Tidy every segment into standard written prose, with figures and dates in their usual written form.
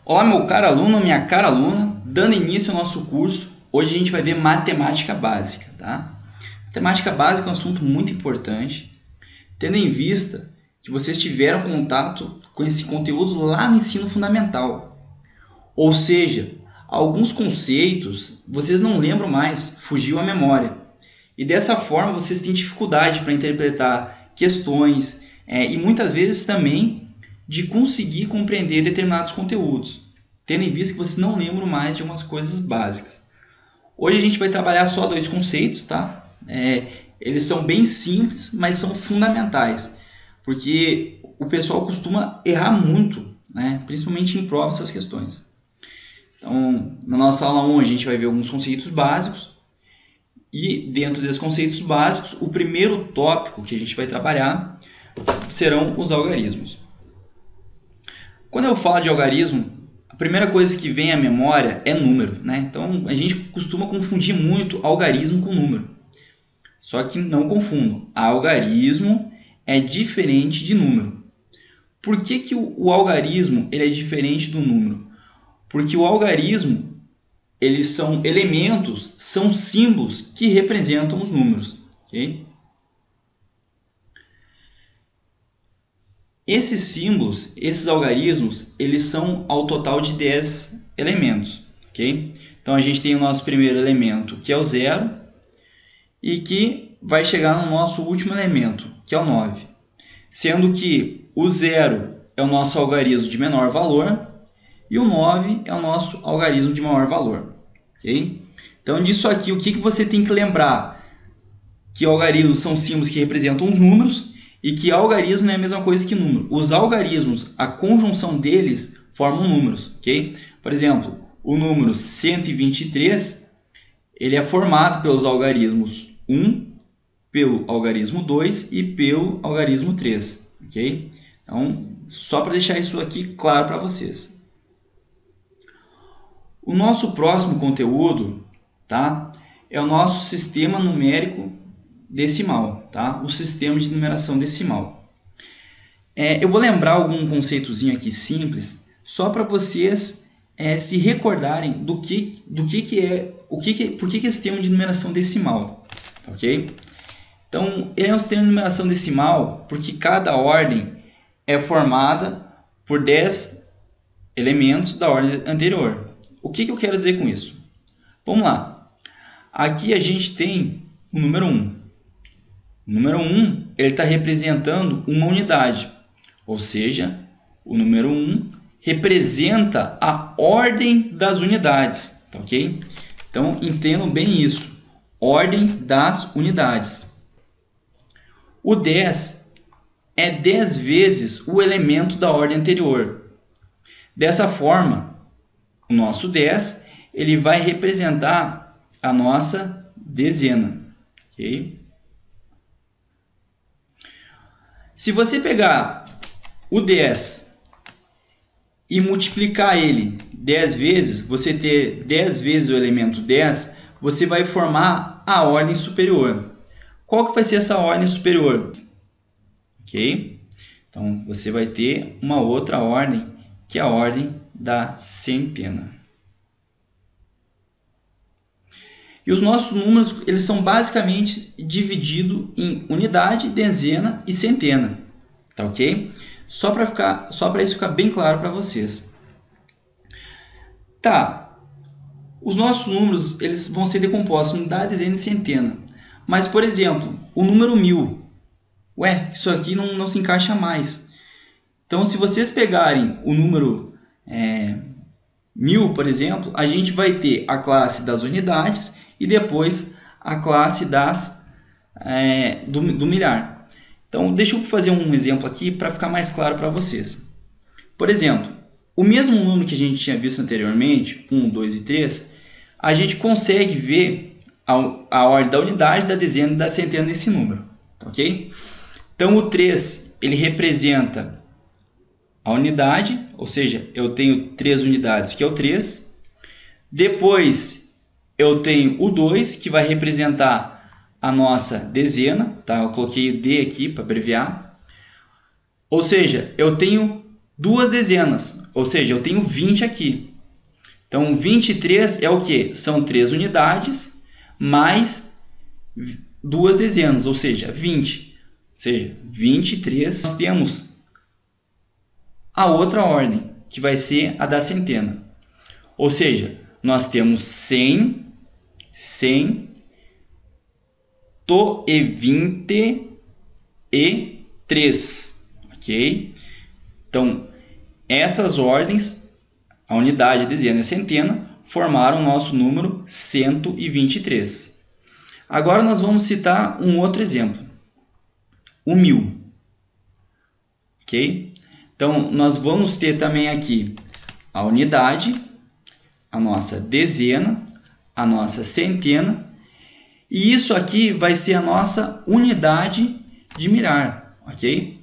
Olá, meu caro aluno, minha cara aluna, dando início ao nosso curso, hoje a gente vai ver matemática básica, tá? Matemática básica é um assunto muito importante, tendo em vista que vocês tiveram contato com esse conteúdo lá no ensino fundamental. Ou seja, alguns conceitos vocês não lembram mais, fugiu a memória. E dessa forma vocês têm dificuldade para interpretar questões e muitas vezes também de conseguir compreender determinados conteúdos, tendo em vista que vocês não lembram mais de algumas coisas básicas. Hoje a gente vai trabalhar só dois conceitos, tá? Eles são bem simples, mas são fundamentais, porque o pessoal costuma errar muito, né? Principalmente em prova essas questões. Então, na nossa aula 1 a gente vai ver alguns conceitos básicos, e dentro desses conceitos básicos, o primeiro tópico que a gente vai trabalhar serão os algarismos. Quando eu falo de algarismo, a primeira coisa que vem à memória é número, né? Então a gente costuma confundir muito algarismo com número. Só que não confundam, algarismo é diferente de número. Por que o algarismo ele é diferente do número? Porque o algarismo eles são elementos, são símbolos que representam os números, ok? Esses símbolos, esses algarismos, eles são ao total de 10 elementos, ok? Então a gente tem o nosso primeiro elemento, que é o 0, e que vai chegar no nosso último elemento, que é o 9. Sendo que o 0 é o nosso algarismo de menor valor e o 9 é o nosso algarismo de maior valor, ok? Então disso aqui, o que você tem que lembrar? Que algarismos são símbolos que representam os números, e que algarismo não é a mesma coisa que número. Os algarismos, a conjunção deles formam números, ok? Por exemplo, o número 123, ele é formado pelos algarismos 1, pelo algarismo 2 e pelo algarismo 3, ok? Então, só para deixar isso aqui claro para vocês. O nosso próximo conteúdo, tá? É o nosso sistema numérico decimal, tá? O sistema de numeração decimal. Eu vou lembrar algum conceitozinho aqui simples, só para vocês se recordarem por que esse sistema de numeração decimal, ok? Então, é um sistema de numeração decimal porque cada ordem é formada por 10 elementos da ordem anterior. O que eu quero dizer com isso? Vamos lá. Aqui a gente tem o número 1. O número 1 ele está representando uma unidade, ou seja, o número 1 representa a ordem das unidades, tá, ok? Então, entendam bem isso, ordem das unidades. O 10 é 10 vezes o elemento da ordem anterior. Dessa forma, o nosso 10 ele vai representar a nossa dezena, ok? Se você pegar o 10 e multiplicar ele 10 vezes, você ter 10 vezes o elemento 10, você vai formar a ordem superior. Qual que vai ser essa ordem superior? Ok? Então, você vai ter uma outra ordem, que é a ordem da centena. E os nossos números eles são basicamente divididos em unidade, dezena e centena, tá, ok? Só para isso ficar bem claro para vocês. Tá, os nossos números eles vão ser decompostos em unidade, dezena e centena. Mas, por exemplo, o número 1000, isso aqui não se encaixa mais. Então, se vocês pegarem o número 1000, por exemplo, a gente vai ter a classe das unidades e depois a classe do milhar. Então, deixa eu fazer um exemplo aqui para ficar mais claro para vocês. Por exemplo, o mesmo número que a gente tinha visto anteriormente, 1, 2 e 3, a gente consegue ver a ordem da unidade, da dezena e da centena nesse número, ok? Então, o 3 ele representa a unidade, ou seja, eu tenho 3 unidades, que é o 3. Depois, eu tenho o 2, que vai representar a nossa dezena, tá? Eu coloquei o D aqui para abreviar. Ou seja, eu tenho duas dezenas, ou seja, eu tenho 20 aqui. Então, 23 é o quê? São 3 unidades mais duas dezenas, ou seja, 20. Ou seja, 23. Nós temos a outra ordem, que vai ser a da centena. Ou seja, nós temos 100, 100, e 20 e 3. Ok? Então, essas ordens, a unidade, a dezena e a centena, formaram o nosso número 123. Agora nós vamos citar um outro exemplo, o 1000. Ok? Então, nós vamos ter também aqui a unidade, a nossa dezena, a nossa centena, e isso aqui vai ser a nossa unidade de milhar, ok?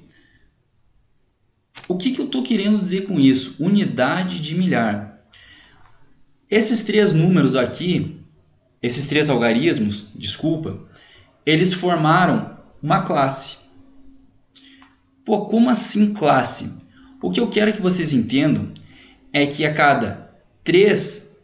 O que eu estou querendo dizer com isso? Unidade de milhar. Esses três números aqui, esses três algarismos, desculpa, eles formaram uma classe. Pô, como assim classe? O que eu quero que vocês entendam é que a cada 3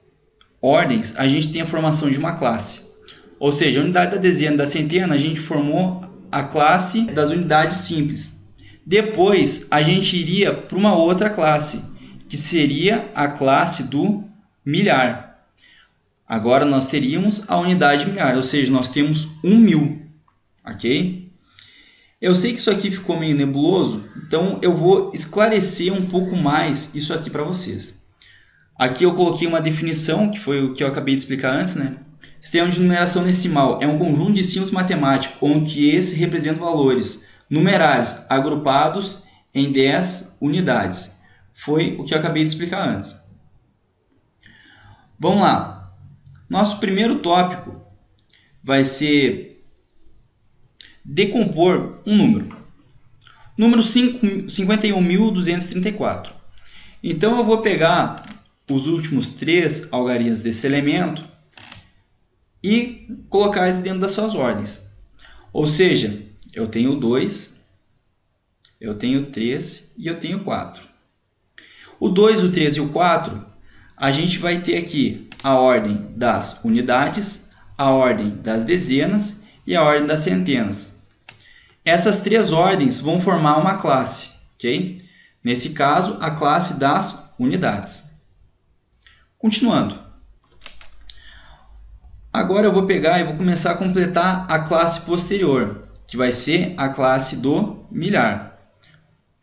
ordens a gente tem a formação de uma classe. Ou seja, a unidade da dezena e da centena a gente formou a classe das unidades simples. Depois a gente iria para uma outra classe, que seria a classe do milhar. Agora nós teríamos a unidade de milhar, ou seja, nós temos 1000, ok? Eu sei que isso aqui ficou meio nebuloso, então eu vou esclarecer um pouco mais isso aqui para vocês. Aqui eu coloquei uma definição, que foi o que eu acabei de explicar antes, né? Sistema de numeração decimal é um conjunto de símbolos matemáticos, onde esse representa valores numerários agrupados em 10 unidades. Foi o que eu acabei de explicar antes. Vamos lá. Nosso primeiro tópico vai ser decompor um número. Número 51.234. Então eu vou pegar os últimos 3 algarismos desse elemento e colocar eles dentro das suas ordens. Ou seja, eu tenho 2, eu tenho 3 e eu tenho 4. O 2, o 3 e o 4, a gente vai ter aqui a ordem das unidades, a ordem das dezenas e a ordem das centenas. Essas 3 ordens vão formar uma classe, ok? Nesse caso, a classe das unidades. Continuando. Agora eu vou pegar e vou começar a completar a classe posterior, que vai ser a classe do milhar.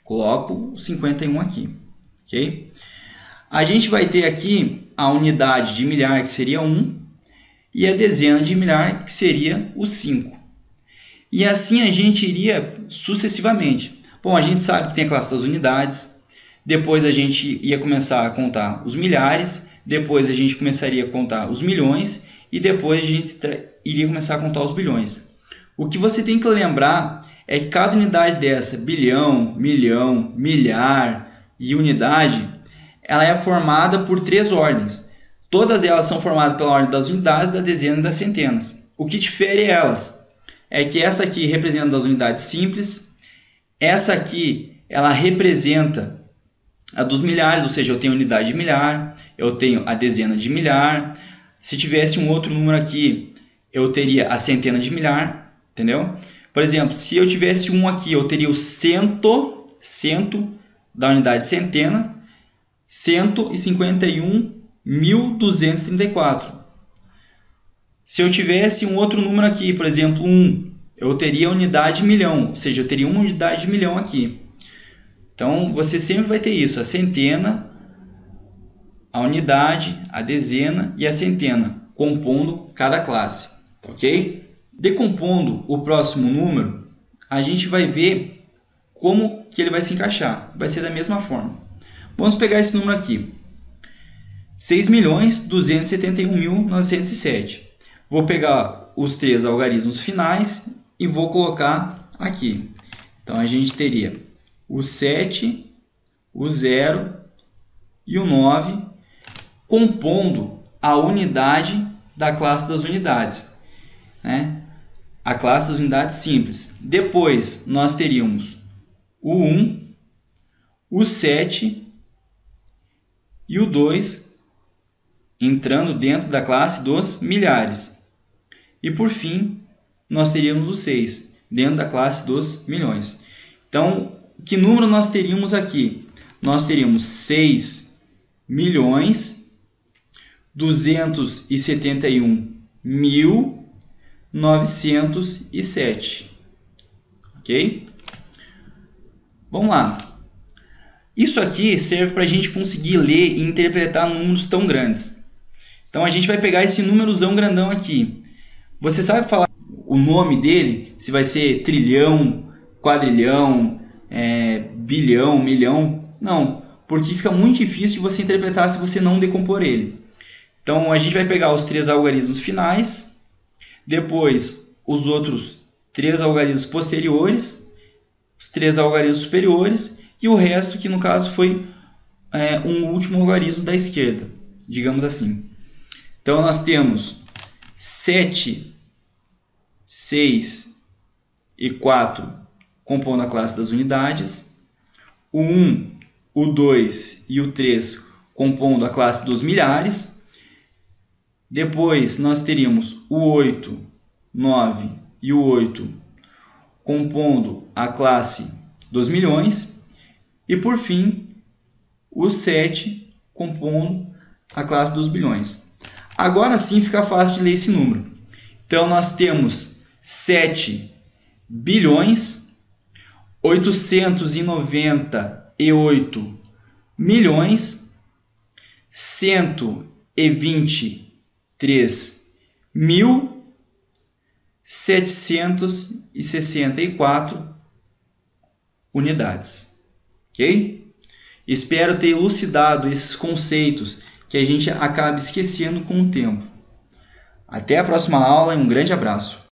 Coloco o 51 aqui, ok? A gente vai ter aqui a unidade de milhar, que seria 1, e a dezena de milhar, que seria o 5. E assim a gente iria sucessivamente. Bom, a gente sabe que tem a classe das unidades, depois a gente ia começar a contar os milhares, depois a gente começaria a contar os milhões, e depois a gente iria começar a contar os bilhões. O que você tem que lembrar é que cada unidade dessa, bilhão, milhão, milhar e unidade, ela é formada por 3 ordens. Todas elas são formadas pela ordem das unidades, da dezena e das centenas. O que difere elas é que essa aqui representa as unidades simples, essa aqui ela representa a dos milhares, ou seja, eu tenho a unidade de milhar, eu tenho a dezena de milhar. Se tivesse um outro número aqui, eu teria a centena de milhar, entendeu? Por exemplo, se eu tivesse um aqui, eu teria o cento da unidade de centena, 151.234. Se eu tivesse um outro número aqui, por exemplo, 1, eu teria a unidade de milhão, ou seja, eu teria uma unidade de milhão aqui. Então, você sempre vai ter isso, a centena, a unidade, a dezena e a centena, compondo cada classe, ok? Decompondo o próximo número, a gente vai ver como que ele vai se encaixar. Vai ser da mesma forma. Vamos pegar esse número aqui, 6.271.907. Vou pegar os 3 algarismos finais e vou colocar aqui. Então, a gente teria o 7, o 0 e o 9, compondo a unidade da classe das unidades, né? A classe das unidades simples. Depois, nós teríamos o 1, o 7 e o 2 entrando dentro da classe dos milhares. E por fim, nós teríamos o 6 dentro da classe dos milhões. Então, que número nós teríamos aqui? Nós teríamos 6.271.907. Ok? Vamos lá. Isso aqui serve para a gente conseguir ler e interpretar números tão grandes. Então, a gente vai pegar esse númerozão grandão aqui. Você sabe falar o nome dele? Se vai ser trilhão, quadrilhão, bilhão, milhão? Não, porque fica muito difícil de você interpretar se você não decompor ele. Então, a gente vai pegar os 3 algarismos finais, depois os outros 3 algarismos posteriores, os 3 algarismos superiores e o resto, que no caso foi um último algarismo da esquerda, digamos assim. Então, nós temos 7, 6 e 4 compondo a classe das unidades, o 1, o 2 e o 3 compondo a classe dos milhares. Depois, nós teríamos o 8, 9 e o 8 compondo a classe dos milhões. E, por fim, o 7 compondo a classe dos bilhões. Agora sim fica fácil de ler esse número. Então, nós temos 7 bilhões, 898 milhões, 123.764 unidades. Ok? Espero ter elucidado esses conceitos que a gente acaba esquecendo com o tempo. Até a próxima aula e um grande abraço!